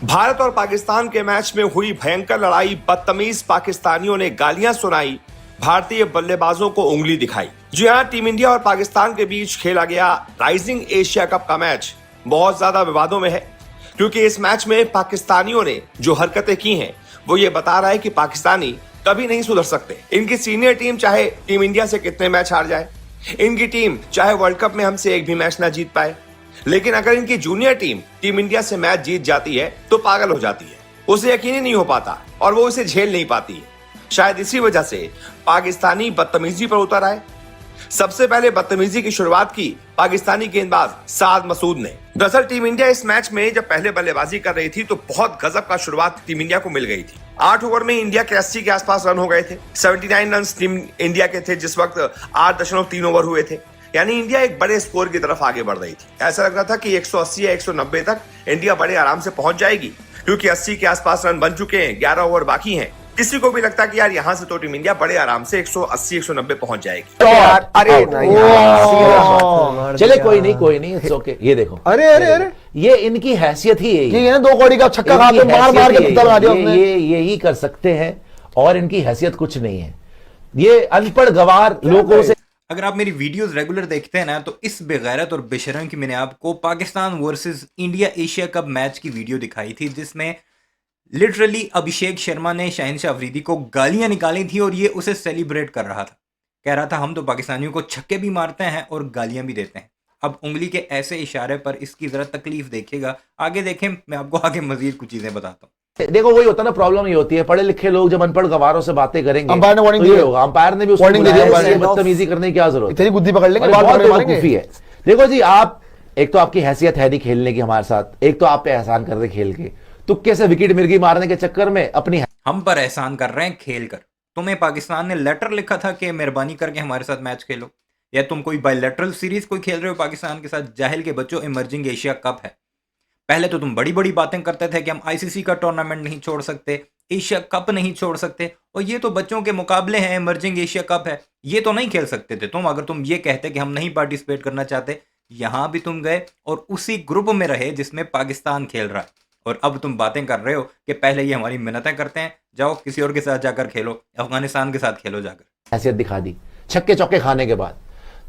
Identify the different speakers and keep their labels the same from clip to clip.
Speaker 1: भारत और पाकिस्तान के मैच में हुई भयंकर लड़ाई, बदतमीज पाकिस्तानियों ने गालियां सुनाई, भारतीय बल्लेबाजों को उंगली दिखाई। जी हां, टीम इंडिया और पाकिस्तान के बीच खेला गया राइजिंग एशिया कप का मैच बहुत ज्यादा विवादों में है, क्योंकि इस मैच में पाकिस्तानियों ने जो हरकतें की हैं वो ये बता रहा है कि पाकिस्तानी कभी नहीं सुधर सकते। इनकी सीनियर टीम चाहे टीम इंडिया से कितने मैच हार जाए, इनकी टीम चाहे वर्ल्ड कप में हमसे एक भी मैच ना जीत पाए, लेकिन अगर इनकी जूनियर टीम टीम इंडिया से मैच जीत जाती है तो पागल हो जाती है। उसे यकीन ही नहीं हो पाता और वो इसे झेल नहीं पाती है। शायद इसी वजह से पाकिस्तानी बदतमीजी पर उतर आए। सबसे पहले बदतमीजी की शुरुआत की पाकिस्तानी गेंदबाज साद मसूद ने। दरअसल टीम इंडिया इस मैच में जब पहले बल्लेबाजी कर रही थी तो बहुत गजब का शुरुआत टीम इंडिया को मिल गई थी। 8 ओवर में इंडिया के 80 के आसपास रन हो गए थे। 79 रन टीम इंडिया के थे जिस वक्त 8.3 ओवर हुए थे, यानी इंडिया एक बड़े स्कोर की तरफ आगे बढ़ रही थी। ऐसा लग रहा था कि 180 या 190 तक इंडिया बड़े आराम से पहुंच जाएगी, क्योंकि 80 के आसपास रन बन चुके हैं, 11 ओवर बाकी हैं। किसी को भी लगता कि यार यहां से तो टीम इंडिया बड़े आराम से 180-190 पहुंच जाएगी।
Speaker 2: अरे चले कोई नहीं, इट्स ओके। ये देखो,
Speaker 3: अरे
Speaker 2: ये इनकी हैसियत ही यही
Speaker 3: ये ना 2 कौड़ी का छक्का खाते मार मार के पित्ता बना दिया हमने।
Speaker 2: ये यही कर सकते हैं और इनकी हैसियत कुछ नहीं है। ये अनपढ़ गवार लोगों से।
Speaker 4: अगर आप मेरी वीडियोस रेगुलर देखते हैं ना, तो इस बेगैरत और बेशरम की मैंने आपको Pakistan versus India Asia cup match की वीडियो दिखाई थी, जिसमें लिटरली अभिषेक शर्मा ने शहनशाह अफरीदी को गालियां निकाली थी और ये उसे सेलिब्रेट कर रहा था। कह रहा था हम तो पाकिस्तानियों को छक्के भी मारते हैं और गालियां भी देते हैं। अब उंगली के ऐसे इशारे पर इसकी जरा तकलीफ देखिएगा। आगे देखें, मैं आपको आगे मजीद कुछ चीजें बताता हूँ।
Speaker 2: देखो वही होता है ना, प्रॉब्लम ये होती है, पढ़े लिखे लोग जब अनपढ़ गवारों से बातें करेंगे,
Speaker 3: अंपायर ने वार्निंग
Speaker 2: तो ये
Speaker 3: दी
Speaker 2: होगा। अंपायर ने भी उसको
Speaker 3: वार्निंग दे दी,
Speaker 2: बुलाया,
Speaker 3: अंपायर ने।
Speaker 2: बदतमीजी करने की क्या जरूरत,
Speaker 3: इतनी बुद्धि पकड़ लेंगे,
Speaker 2: बहुत
Speaker 3: मारेंगे।
Speaker 2: बेवकूफी है। देखो जी, आप एक तो आपकी हैसियत है नहीं खेलने की हमारे साथ, एक तो आप पे एहसान कर रहे खेल के, तुक्के से विकेट मिर्गी मारने के चक्कर में अपनी
Speaker 4: हम पर एहसान कर रहे हैं खेल कर। तुम्हें पाकिस्तान ने लेटर लिखा था कि मेहरबानी करके हमारे साथ मैच खेलो, या तुम कोई बायलैटरल सीरीज कोई खेल रहे हो पाकिस्तान के साथ। जाहिल के बच्चों, इमर्जिंग एशिया कप है। पहले तो तुम बड़ी बड़ी बातें करते थे कि हम आईसीसी का टूर्नामेंट नहीं छोड़ सकते, एशिया कप नहीं छोड़ सकते, और ये तो बच्चों के मुकाबले हैं, इमर्जिंग एशिया कप है, ये तो नहीं खेल सकते थे तुम। अगर तुम ये कहते कि हम नहीं पार्टिसिपेट करना चाहते, यहां भी तुम गए और उसी ग्रुप में रहे जिसमें पाकिस्तान खेल रहा है। और अब तुम बातें कर रहे हो कि पहले ये हमारी मिन्नतें करते हैं, जाओ किसी और के साथ जाकर खेलो, अफगानिस्तान के साथ खेलो जाकर।
Speaker 2: हैसियत दिखा दी छक्के चौके खाने के बाद।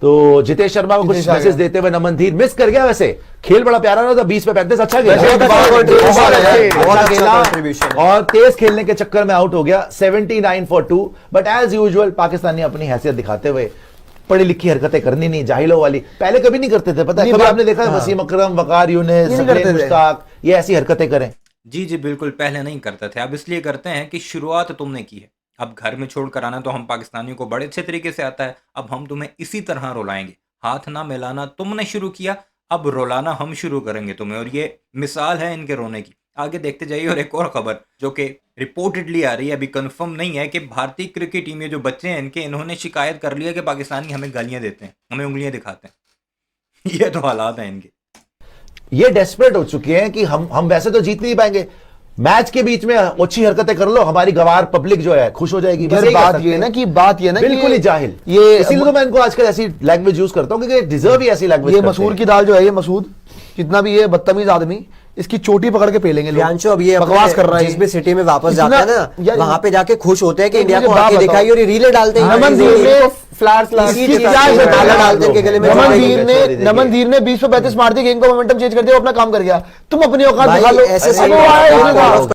Speaker 2: तो जितेश शर्मा को कुछ मैसेज देते हुए नमन धीर मिस कर गया। वैसे खेल बड़ा प्यारा रहा था, 20 पे 35 अच्छा खेला और तेज खेलने के चक्कर में आउट हो गया। 79 for 2। But as usual Pakistani अपनी हैसियत दिखाते हुए पढ़ी लिखी हरकतें करनी नहीं, जाहिलों वाली, पहले कभी नहीं करते थे। पता है, कभी आपने देखा है वसीम अकरम, वकार यूनिस, मुश्ताक ये ऐसी हरकतें करें?
Speaker 4: जी बिल्कुल, पहले नहीं करते थे। अब इसलिए करते हैं कि शुरुआत तुमने की है। अब घर में छोड़ कर आना तो हम पाकिस्तानियों को बड़े अच्छे तरीके से आता है। अब हम तुम्हें इसी तरह रुलाएंगे। हाथ ना मिलाना तुमने शुरू किया, अब रुलाना हम शुरू करेंगे तुम्हें, और ये मिसाल है इनके रोने की। आगे देखते जाइए। और एक और खबर जो कि रिपोर्टेडली आ रही है, अभी कंफर्म नहीं है, कि भारतीय क्रिकेट टीम, ये जो बच्चे हैं इनके, इन्होंने शिकायत कर लिया कि पाकिस्तानी हमें गालियां देते हैं, हमें उंगलियां दिखाते हैं। ये तो हालात हैं इनके।
Speaker 2: ये डेस्परेट हो चुके हैं कि हम वैसे तो जीत नहीं पाएंगे, मैच के बीच में अच्छी हरकतें कर लो, हमारी गवार पब्लिक जो है खुश हो जाएगी।
Speaker 3: बात ये ना कि
Speaker 2: बिल्कुल ही जाहिल। ये इसीलिए तो मैं इनको आजकल ऐसी लैंग्वेज यूज करता हूं, क्योंकि डिजर्व ही ऐसी लैंग्वेज।
Speaker 3: ये मसूर की दाल जो है, ये मसूद जितना भी ये बदतमीज आदमी, इसकी चोटी पकड़ के पेलेंगे लोग।
Speaker 5: अब ये
Speaker 3: बकवास कर रहा है,
Speaker 5: जिस भी सिटी में वापस जाते हैं ना, वहां पे जाके खुश होते हैं कि
Speaker 3: तो
Speaker 5: इंडिया को
Speaker 3: मुझे
Speaker 5: आगे
Speaker 3: बात
Speaker 5: दिखाई और ये रीले डालते हैं।
Speaker 3: नमन धीर ने
Speaker 5: फ्लैट्स डालते हैं गले में।
Speaker 3: नमन धीर ने 20 पे 35 मार दी, गेंद का मोमेंटम चेंज कर दिया, अपना काम कर गया। तुम अपनी औकात दिखा लो।
Speaker 5: ऐसे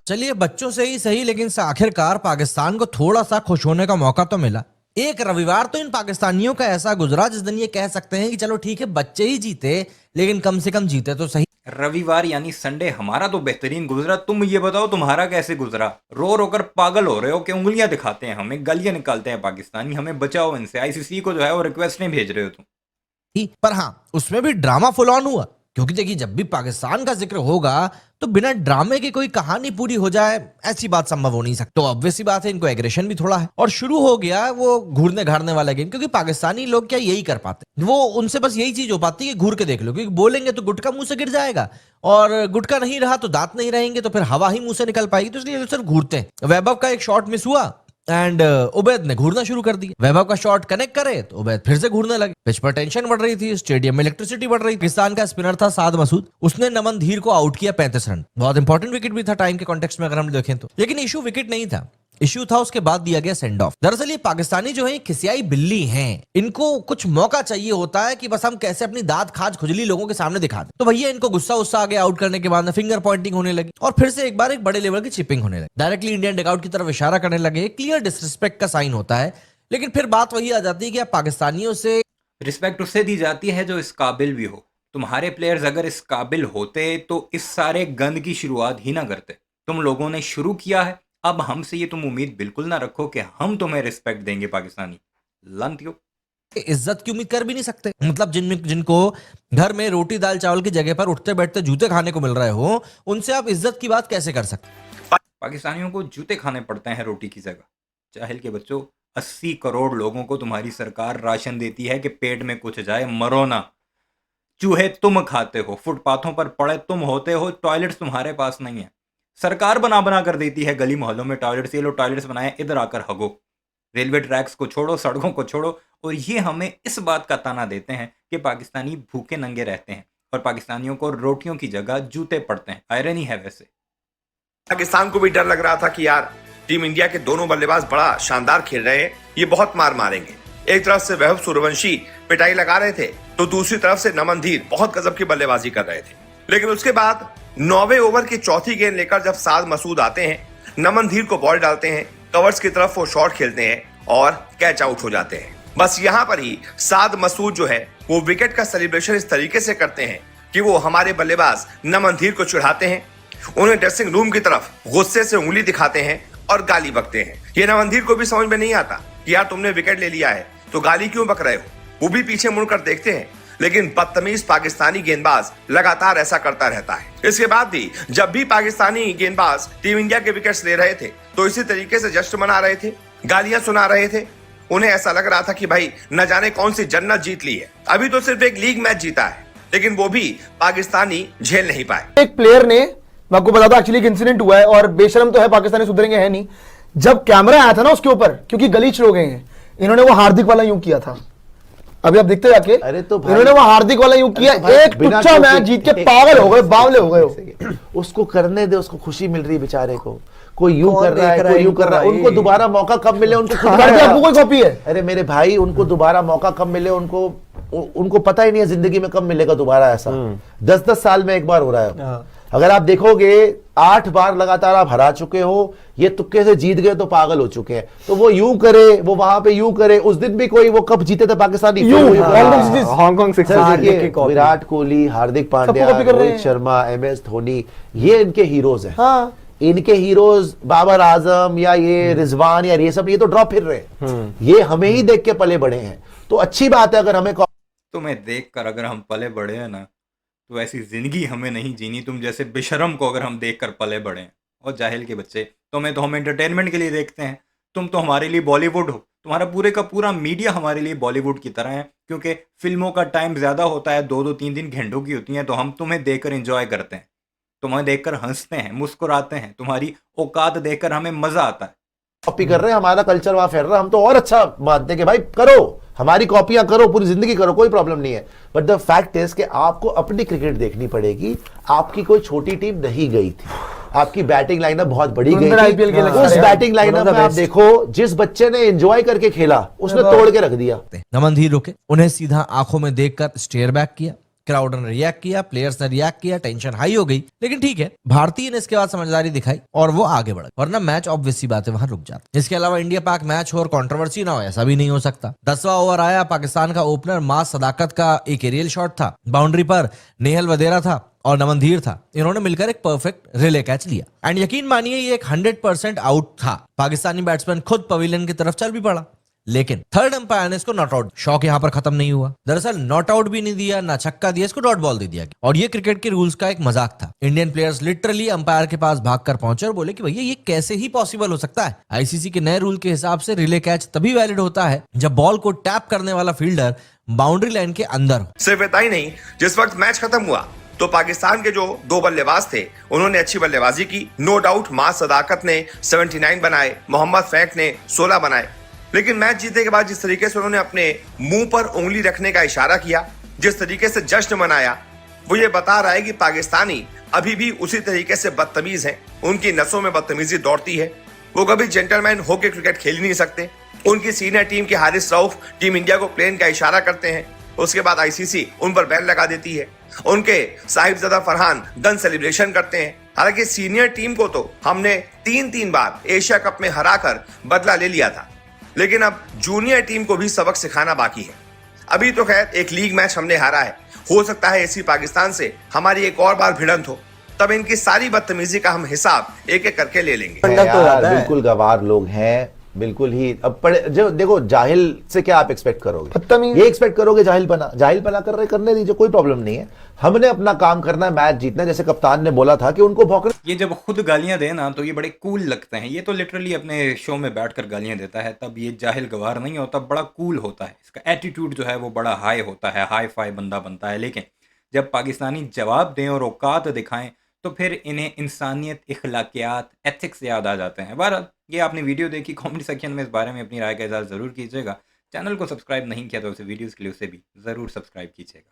Speaker 6: चलिए बच्चों से ही सही, लेकिन आखिरकार पाकिस्तान को थोड़ा सा खुश होने का मौका तो मिला। एक रविवार तो इन पाकिस्तानियों का ऐसा गुजरा जिस दिन ये कह सकते हैं कि चलो ठीक है बच्चे ही जीते, लेकिन कम से कम जीते तो सही।
Speaker 4: रविवार यानी संडे हमारा तो बेहतरीन गुजरा। तुम ये बताओ तुम्हारा कैसे गुजरा? रो रो कर पागल हो रहे हो कि उंगलियां दिखाते हैं हमें, गालियां निकालते हैं पाकिस्तानी, हमें बचाओ इनसे। आईसीसी को जो है वो रिक्वेस्टें भेज रहे हो तुम।
Speaker 6: पर हाँ, उसमें भी ड्रामा फुल ऑन हुआ, क्योंकि देखिए जब भी पाकिस्तान का जिक्र होगा तो बिना ड्रामे की कोई कहानी पूरी हो जाए ऐसी बात संभव हो नहीं सकती। तो ऑब्वियसली बात है, इनको एग्रेशन भी थोड़ा है और शुरू हो गया वो घूरने घाड़ने वाला गेम। क्योंकि पाकिस्तानी लोग क्या यही कर पाते, वो उनसे बस यही चीज हो पाती है कि घूर के देख लो, क्योंकि बोलेंगे तो गुटका मुंह से गिर जाएगा, और गुटका नहीं रहा तो दांत नहीं रहेंगे, तो फिर हवा ही मुंह से निकल पाएगी। तो इसलिए सिर्फ घूरते हैं। वैभव का एक शॉट मिस हुआ, एंड उबैद ने घूरना शुरू कर दिया। वैभव का शॉट कनेक्ट करे तो उबैद फिर से घूरने लगे। पिच पर टेंशन बढ़ रही थी, स्टेडियम में इलेक्ट्रिसिटी बढ़ रही थी। पाकिस्तान का स्पिनर था साद मसूद, उसने नमन धीर को आउट किया 35 रन। बहुत इंपॉर्टेंट विकेट भी था टाइम के कॉन्टेक्स्ट में अगर हम देखें तो। लेकिन इशू विकेट नहीं था, इश्यू था उसके बाद दिया गया सेंड ऑफ। दरअसल ये पाकिस्तानी जो है खिसियाई बिल्ली हैं, इनको कुछ मौका चाहिए होता है कि बस हम कैसे अपनी दांत खाज खुजली लोगों के सामने दिखा दें। तो भैया इनको गुस्सा आ गया आउट करने के बाद में, फिंगर पॉइंटिंग होने लगी और फिर से एक बार एक बड़े लेवल की चिपिंग होने लगी। डायरेक्टली इंडियन डगआउट की तरफ इशारा करने लगे। क्लियर डिसरिस्पेक्ट का साइन होता है। लेकिन फिर बात वही आ जाती है कि आप पाकिस्तानियों से
Speaker 4: रिस्पेक्ट उससे दी जाती है जो इस काबिल भी हो। तुम्हारे प्लेयर्स अगर इस काबिल होते तो इस सारे गंद की शुरुआत ही ना करते। तुम लोगों ने शुरू किया है, अब हमसे ये तुम उम्मीद बिल्कुल ना रखो कि हम तुम्हें रिस्पेक्ट देंगे पाकिस्तानी लंतियों।
Speaker 6: इज्जत की उम्मीद कर भी नहीं सकते। मतलब जिनको घर में रोटी दाल चावल की जगह पर उठते बैठते जूते खाने को मिल रहे हो, उनसे आप इज्जत की बात कैसे कर सकते?
Speaker 4: पाकिस्तानियों को जूते खाने पड़ते हैं रोटी की जगह। जाहिल के बच्चों, 80 करोड़ लोगों को तुम्हारी सरकार राशन देती है कि पेट में कुछ जाए, मरो ना। चूहे तुम खाते हो, फुटपाथों पर पड़े तुम होते हो, टॉयलेट्स तुम्हारे पास नहीं है। सरकार बना बना कर देती है गली मोहल्लों में टॉयलेट्स। ये लो टॉयलेट्स बनाए, इधर आकर हगो। रेलवे ट्रैक्स को छोड़ो, सड़कों को छोड़ो, और ये हमें इस बात का ताना देते हैं कि पाकिस्तानी भूखे नंगे रहते हैं और पाकिस्तानियों को रोटियों की जगह जूते पड़ते हैं। आयरनी है वैसे।
Speaker 1: पाकिस्तान को भी डर लग रहा था कि यार टीम इंडिया के दोनों बल्लेबाज बड़ा शानदार खेल रहे हैं, ये बहुत मार मारेंगे। एक तरफ से वैभव सूर्यवंशी पिटाई लगा रहे थे तो दूसरी तरफ से नमन धीर बहुत गजब की बल्लेबाजी कर रहे थे। लेकिन उसके बाद 9वें ओवर की चौथी गेंद लेकर जब साद मसूद आते हैं, नमन धीर को बॉल डालते हैं, कवर्स की तरफ वो शॉट खेलते हैं और कैच आउट हो जाते हैं। बस यहाँ पर ही साद मसूद जो है वो विकेट का सेलिब्रेशन इस तरीके से करते हैं कि वो हमारे बल्लेबाज नमन धीर को चिढ़ाते हैं, उन्हें ड्रेसिंग रूम की तरफ गुस्से से उंगली दिखाते हैं और गाली बकते हैं। ये नमन धीर को भी समझ में नहीं आता कि यार तुमने विकेट ले लिया है तो गाली क्यों बक रहे हो। वो भी पीछे मुड़कर देखते हैं, लेकिन बदतमीज पाकिस्तानी गेंदबाज लगातार ऐसा करता रहता है। इसके बाद भी जब भी पाकिस्तानी गेंदबाज टीम इंडिया के विकेट्स ले रहे थे तो इसी तरीके से जश्न मना रहे थे, गालियां सुना रहे थे। उन्हें ऐसा लग रहा था कि भाई न जाने कौन सी जन्नत जीत ली है। अभी तो सिर्फ एक लीग मैच जीता है, लेकिन वो भी पाकिस्तानी झेल नहीं पाए।
Speaker 3: एक प्लेयर ने, मैं आपको बता दूं, एक्चुअली एक इंसिडेंट हुआ है और बेशरम तो है, पाकिस्तानी सुधरेंगे है नहीं। जब कैमरा आया था ना उसके ऊपर, क्योंकि गलीच लोग हैं, इन्होंने वो हार्दिक वाला यूं किया था। अभी आप देखते जाके,
Speaker 2: अरे तो
Speaker 3: इन्होंने वो हार्दिक वाला यूं किया। एक टुच्चा मैच जीत के पागल हो गए, बावले हो गए।
Speaker 2: उसको करने दे, उसको खुशी मिल रही है बेचारे को। कोई यूं कर रहा है, कोई यूं कर रहा है। उनको दोबारा मौका कब मिले, उनको खुद
Speaker 3: आपको कोई कॉपी है?
Speaker 2: अरे मेरे भाई, उनको दोबारा मौका कब मिले, उनको पता ही नहीं है जिंदगी में कब मिलेगा दोबारा ऐसा। 10-10 साल में एक बार हो रहा है। अगर आप देखोगे 8 बार लगातार आप हरा चुके हो, ये तुक्के से जीत गए तो पागल हो चुके हैं। तो वो यूं करे, वो वहां पे यूं करे। उस दिन भी कोई वो कब जीते थे पाकिस्तानी,
Speaker 5: हांगकांग
Speaker 2: विराट कोहली, हार्दिक पांड्या, रोहित शर्मा, MS धोनी, ये इनके हीरोज हैं।
Speaker 3: हाँ।
Speaker 2: इनके हीरोज बाबर आजम या ये रिजवान या ये सब, ये तो ड्रॉप फिर रहे हैं। ये हमें ही देख के पले बड़े हैं। तो अच्छी बात है अगर हमें
Speaker 4: तुम्हें देख कर अगर हम पले बड़े हैं ना, तो ऐसी जिंदगी हमें नहीं जीनी तुम जैसे बेशरम को अगर हम देख कर पले बड़े हैं। और जाहिल के बच्चे, तुम्हें तो हम एंटरटेनमेंट के लिए देखते हैं, तुम तो हमारे लिए बॉलीवुड हो। तुम्हारा पूरे का पूरा मीडिया हमारे लिए बॉलीवुड की तरह है, क्योंकि फिल्मों का टाइम ज़्यादा होता है, 2-2 3-3 घंटों की होती हैं, तो हम तुम्हें देखकर एंजॉय करते हैं, तुम्हें देखकर हंसते हैं, मुस्कुराते हैं, तुम्हारी औकात देखकर हमें मजा आता है।
Speaker 2: कॉपी कर रहे हैं, हमारा कल्चर वहां फैल रहा है, हम तो और अच्छा मानते हैं कि भाई करो, हमारी कॉपियां करो, पूरी जिंदगी करो, कोई प्रॉब्लम नहीं है। बट द फैक्ट इज कि आपको अपनी क्रिकेट देखनी पड़ेगी। आपकी कोई छोटी टीम नहीं गई थी, आपकी बैटिंग लाइनअप बहुत बड़ी गई थी। उस बैटिंग लाइनअप में आप देखो, जिस बच्चे ने एंजॉय करके खेला उसने तोड़ के रख दिया।
Speaker 6: नमन धीर रुके, उन्हें सीधा आंखों में देखकर स्टेयर बैक किया। क्राउड ने रिएक्ट किया, प्लेयर्स ने रिएक्ट किया, टेंशन हाई हो गई। लेकिन ठीक है, भारतीय ने इसके बाद समझदारी दिखाई और वो आगे बढ़ा, वरना मैच ऑब्वियस सी बात है वहां रुक जाता। इसके अलावा इंडिया पाक मैच हो और कंट्रोवर्सी ना हो, ऐसा भी नहीं हो सकता। 10वां ओवर आया, पाकिस्तान का ओपनर मास सदाकत का एक एरियल शॉट था, बाउंड्री पर नेहल वदेरा था और नमन धीर था। इन्होंने मिलकर एक परफेक्ट रिले कैच लिया एंड यकीन मानिए ये एक 100% आउट था। पाकिस्तानी बैट्समैन खुद पवेलियन की तरफ चल भी पड़ा, लेकिन थर्ड अंपायर ने इसको नॉट आउट। शौक यहां पर खत्म नहीं हुआ। दरअसल नॉट आउट भी नहीं दिया, ना छक्का दिया, इसको डॉट बॉल दे दिया। और ये क्रिकेट के रूल्स का एक मजाक था। इंडियन प्लेयर्स लिटरली अंपायर के पास भागकर पहुंचे और बोले कि भैया ये कैसे ही पॉसिबल हो सकता है। आईसीसी के नए रूल के हिसाब से रिले कैच तभी वैलिड होता है जब बॉल को टैप करने वाला फील्डर बाउंड्री लाइन के अंदर हो।
Speaker 1: सिर्फ इतना ही नहीं, जिस वक्त मैच खत्म हुआ तो पाकिस्तान के जो 2 बल्लेबाज थे उन्होंने अच्छी बल्लेबाजी की। नो डाउट मां सदाकत ने 79 बनाए, मोहम्मद फैक ने 16 बनाए, लेकिन मैच जीतने के बाद जिस तरीके से उन्होंने अपने मुंह पर उंगली रखने का इशारा किया, जिस तरीके से जश्न मनाया, वो ये बता रहा है कि पाकिस्तानी अभी भी उसी तरीके से बदतमीज हैं। उनकी नसों में बदतमीजी दौड़ती है। वो कभी जेंटलमैन होकर क्रिकेट खेल ही नहीं सकते। उनकी सीनियर टीम के हारिस रऊफ टीम इंडिया को प्लेन का इशारा करते हैं, उसके बाद आईसीसी उन पर बैन लगा देती है। उनके साहिबजादा फरहान गन सेलिब्रेशन करते हैं। हालांकि सीनियर टीम को तो हमने 3 बार एशिया कप में हराकर बदला ले लिया था, लेकिन अब जूनियर टीम को भी सबक सिखाना बाकी है। अभी तो खैर एक लीग मैच हमने हारा है, हो सकता है इसी पाकिस्तान से हमारी एक और बार भिड़ंत हो, तब इनकी सारी बदतमीजी का हम हिसाब एक एक करके ले लेंगे।
Speaker 2: यार, बिल्कुल गवार लोग हैं, बिल्कुल ही। अब जो देखो, जाहिल से क्या आप एक्सपेक्ट करोगे? ये एक्सपेक्ट करोगे जाहिलपना कर रहे, करने दीजिए, कोई प्रॉब्लम नहीं है। हमने अपना काम करना है, मैच जीतना है। जैसे कप्तान ने बोला था कि उनको भौंकना।
Speaker 4: ये जब खुद गालियां दे ना तो ये बड़े कूल लगते हैं। ये तो लिटरली अपने शो में बैठकर गालियां देता है, तब ये जाहिल गवार नहीं होता, बड़ा कूल होता है। इसका एटीट्यूड जो है वो बड़ा हाई होता है, हाई फाई बंदा बनता है। लेकिन जब पाकिस्तानी जवाब दें और औकात दिखाएं तो फिर इन्हें इंसानियत, इखलाकियात, एथिक्स याद आ जाते हैं। बहरहाल ये आपने वीडियो देखी, कमेंट सेक्शन में इस बारे में अपनी राय का इज़हार ज़रूर कीजिएगा। चैनल को सब्सक्राइब नहीं किया तो उसे वीडियोज़ के लिए उसे भी ज़रूर सब्सक्राइब कीजिएगा।